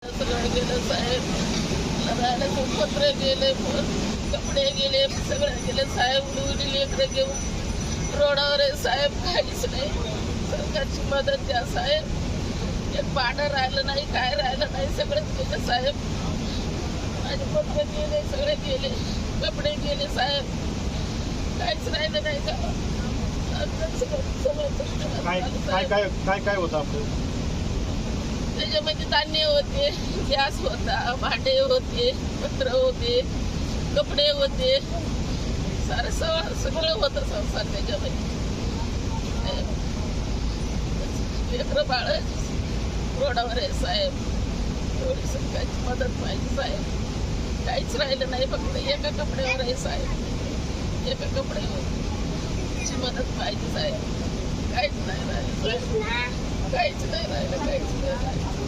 सगळं गेलं साहेब. लग्नाला पत्र गेले, कपडे गेले, सगळं गेलं साहेब. उडी लेकरं घेऊन रोडावर आहे साहेब. काहीच नाही. सरकारची मदत द्या साहेब. एक पानं राहिलं नाही, काय राहिलं नाही, सगळंच गेलं साहेब. माझे पत्र गेले, सगळे गेले, कपडे गेले साहेब. काहीच राहिलं नाही का. काय होतं आपलं? त्याच्यामध्ये धान्य होते, गॅस होता, भांडे होते, पत्र होते, कपडे होते, सारं सगळं होतं संसार त्याच्यामध्ये. लेकरं बाळ रोडावर आहे साहेब. एवढी सरकारची मदत पाहिजे साहेब. काहीच राहिलं नाही, फक्त एका कपड्यावर आहे साहेब. एका कपड्यावर मदत पाहिजे साहेब. काहीच नाही राहिलं साहेब. काहीच नाही राहिलं, काहीच नाही राहिलं.